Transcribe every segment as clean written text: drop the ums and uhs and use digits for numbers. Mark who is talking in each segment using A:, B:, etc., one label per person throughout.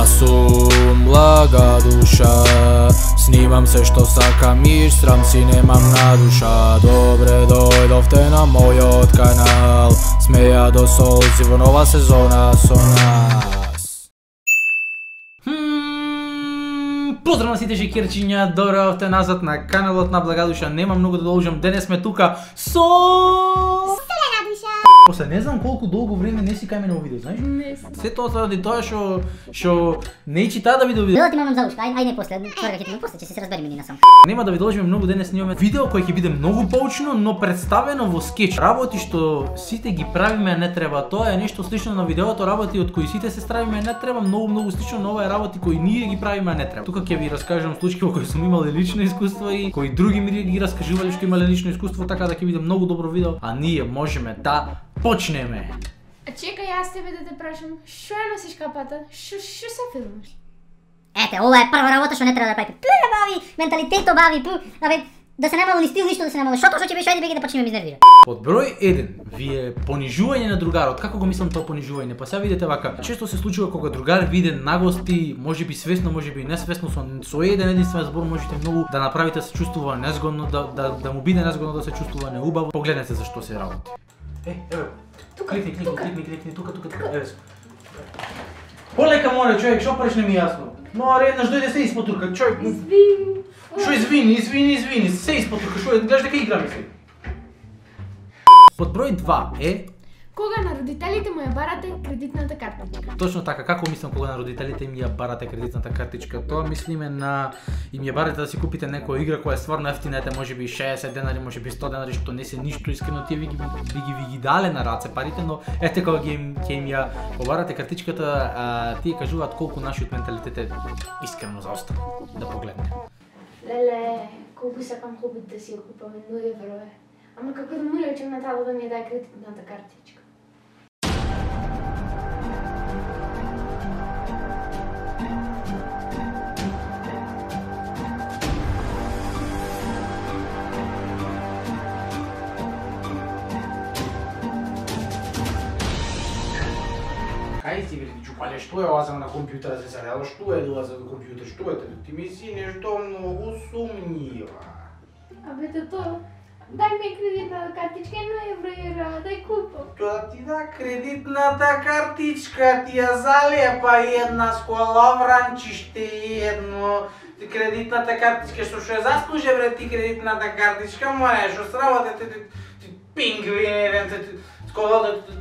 A: Јас сум блага душа, снимам се што сакам и срам си немам на душа. Добре дојдовте на мојот канал, смеја до солзи во нова сезона со нас.
B: Поздрав на сите жекерчиња, дојдовте назад на каналот на Блага душа. Нема многу да должам, денес сме тука со после не знам колку долго време не си кај мене во видео, знаеш?
C: Не си.
B: Се тоа заради тоа што не чита да ви довидам.
C: Дела ти мамам залушка, ај не после, чорга ќе ти после, ќе се разбереме ни насам.
B: Нема да ви должиме многу, денес снимаме видео кој ќе биде многу поучно, но представено во скеч. Работи што сите ги правиме не треба. Тоа е нешто слично на видеото, работи од кои сите се стравиме не треба, многу слично на овие работи кои ние ги правиме не треба. Тука ќе ви раскажам случаи во кои сум имал лично искуство и кои други ми ги раскажувале што имале лично искуство, така да ќе биде многу добро видео, а ние можеме да почнеме.
D: А чекај, јас тебе да те прашам, шо ја носиш капата? Шо се филмаш?
C: Ете, ова е прва работа што не треба да правите. Пу, бави, менталитето бави, пу, абе, да се немало ни стил, ништо да се немало. Што ќе беше, ајде беги да почнеме ми изнервира.
B: Под број 1, вие понижување на другарот. Како го мислам тоа понижување? Па сега видите вака, често се случува кога другар виде нагости, можеби свесно, можеби несвесно, со еден единствен збор можете многу да направите да се чувствува незгодно, да му биде незгодно, да се чувствува неубаво. Погледнете зашто се работи. Еве, кликни, тука, еве. Полека море, човек, шо преш не ми јасно? Но еднаш дојде се испотурка, човек.
D: Извини.
B: Шо извини, се испотурка, шо гледаш дека играме се. Под број 2 е
D: Кога на родителите му ја барате кредитната картичка?
B: точно така, како мислам кога на родителите им ја барате кредитната картичка? Тоа мислиме на им ја барате да си купите некоја игра која е стварно ефтина, ете можеби 60 денари, можеби 100 денари, што не се ништо искрено, тие ви ги дале на раце парите, но ете кога ќе им ја побарате картичката, тие кажуваат колку нашиот менталитет е искрено заостан. Да погледне.
D: Леле, колку сакам хобит да си ја купам, 1 евро е. Ама како да му речем на тато да ми ја даде кредитната картичка?
B: Кај си бе, чупале, што е ова на компјутера се зарела, што е ова за компјутер, што е? Ти ми си нешто многу сумнива.
D: Абе, тато, дај ми кредитната картичка, 1 евро е, дај купам.
B: Тоа ти да кредитната картичка, ти ја залепа една сколовранчиште едно. Кредитната картичка, што ја заслуже бре ти кредитната картичка, море, што сработе ти пингвини,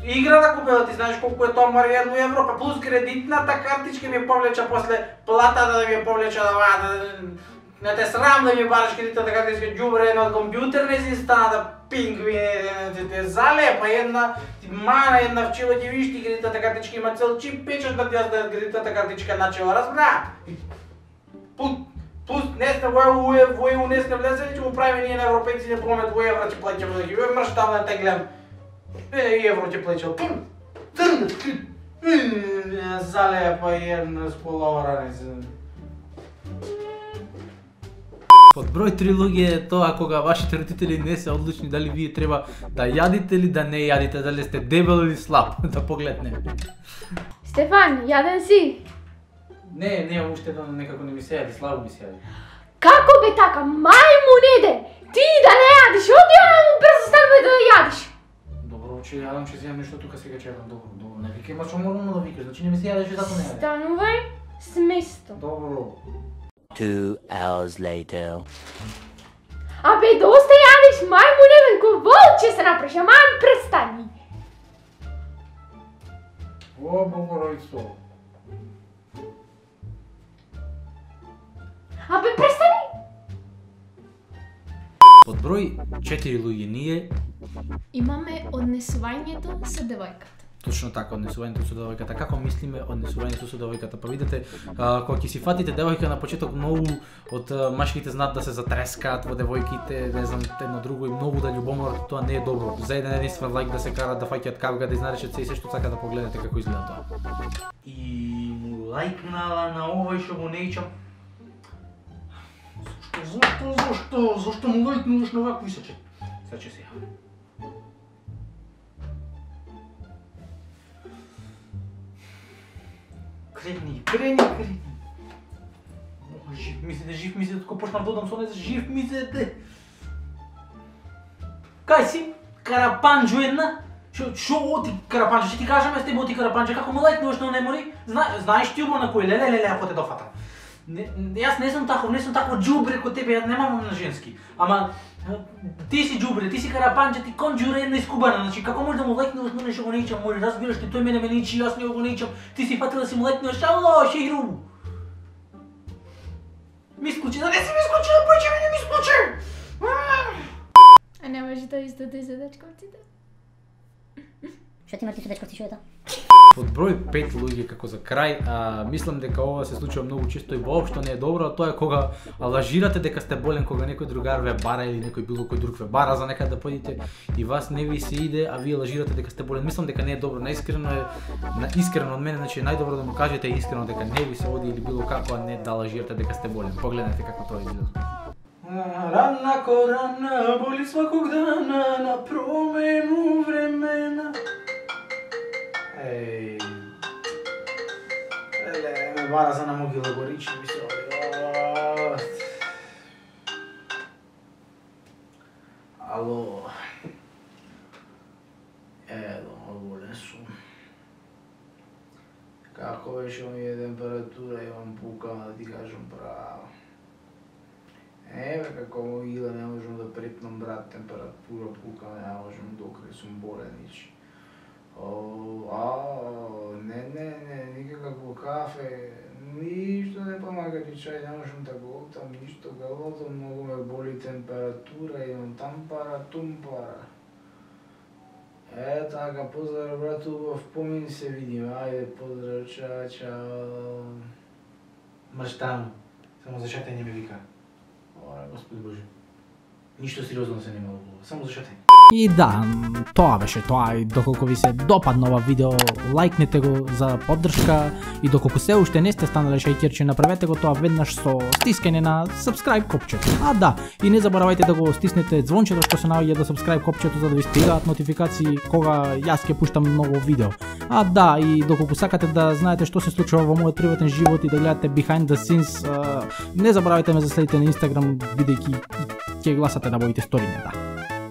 B: игра да купила, ти знаеш колку е тоа, море 1 евро, па плюс кредитната картичка ми повлеча после платата да ми ја повлеча не те срам да ми бараш кредитната картичка, џубре едно од компјутер не си стана да пингвини, те залепа една, ти мана една вчила, ќе видиш ти кредитната картичка има цел чип печат да ти ја даде кредитната картичка начела, разбра? Пуст, не сме во ЕУ, не сме влезели, ќе го правиме ние на европейци, не помет во евро ќе плаќаме да ги мрш там да те гледам. Евро ќе плаќал. Залепа една споловара не се. Под број 3 луѓе е тоа кога вашите родители не се одлучни дали вие треба да јадите или да не јадите, дали сте дебел или слаб, да погледнеме.
D: Стефан, јаден си?
B: Не, уште некако не ми се јади, слабо ми се јади.
D: Како бе така, мајмунеде? Ти да не јадиш, оди му брзо станува да јадиш.
B: Добро, че јадам, че земам нешто тука сега че јадам, добро, не викај, ма што морам да викаш, значи не ми се јадеш и затоа не јадеш.
D: Станувај с место.
B: Добро.
E: 2 hours later.
D: Абе, доста јадиш, мајмунеден, ко волче се направиш, аман престани.
B: О, богоројцо.
D: Абе, престани.
B: Под број 4 луѓе ние
D: Имаме однесувањето со девојката.
B: точно така, однесувањето со девојката. Како мислиме однесувањето со девојката? Па видите, кога ќе си фатите девојка на почеток, многу од машките знаат да се затрескаат во девојките, не знам, едно друго и многу да љубоморат, тоа не е добро. За еден единствен лайк да се карат да фаќаат кавга, да изнаречат се и се што сака да погледнете како изгледа тоа. И му лайкнала на овој што го неичам. Зашто му лайкнуваш на вакво исаче? Сега се јавам. Крени. Жив ми се, како почнав да одам со нея, жив ми се. Кај си? Карапанџо една? Шо оти Карапанџо? Ще ти кажам с тебе оти Карапанџо, како ме лајкнуваш на немори? Знаеш ти на кој леле, ако те дофатам. Јас не сум такво џубре ко тебе, ја немам на женски. Ама ти си џубре, ти си Карапанџо, ти конџура една искубана, значи како можеш да му лајкнуваш на нешто го неичам, може разбираш ти, тој мене ме неичи, јас него го неичам, ти си фатил да си му лајкнуваш, ало, шеиру. Ми исклучи, да не си ми исклучи, да појче ми не ми исклучи!
D: А нямаше да истото и за дечковците?
C: Што ти мрти со дечковци, шо е тоа?
A: Под број 5 луѓе како за крај, мислам дека ова се случува многу често и воопшто не е добро, тоа е кога лажирате дека сте болен, кога некој другар ве бара или некој било кој друг ве бара за некаде да поидете и вас не ви се иде, а вие лажирате дека сте болен. Мислам дека не е добро, искрено од мене, значи е најдобро да му кажете искрено дека не ви се оди или било како, а не да лажирате дека сте болен. Погледнете како тоа изгледа.
B: Рана ко рана, боли сваког дана, на промену времена. Еј, ме бара за на могила горични ми се оди. Ало. Болен сум. Како беше ми е температура, имам пукана да ти кажам право. Еве како могила не можам да препнам брат, температура пукана, не можам докаде сум болен ич. Не, никакво кафе, ништо не помага ни чај, не можам да го оптам, ништо галото, многу ме боли температура, имам тампара, тумпара. Така, поздрав брат, убав помин се видим, ајде поздрав, чао. Мрштам, само за шатање не ме вика. Ора, Господ Боже, ништо сериозно се немало, само за шатање.
F: И да, тоа беше тоа и доколку ви се допадна ова видео, лајкнете го за поддршка и доколку се уште не сте станале шајкерче, направете го тоа веднаш со стискање на subscribe копчето. А да, и не заборавајте да го стиснете звончето што се наоѓа до subscribe копчето за да ви стигаат нотификации кога јас ќе пуштам ново видео. А да, и доколку сакате да знаете што се случува во мојот приватен живот и да гледате behind the scenes, не заборавајте ме да следите на Instagram, бидејќи ќе гласате да моите сториња, да.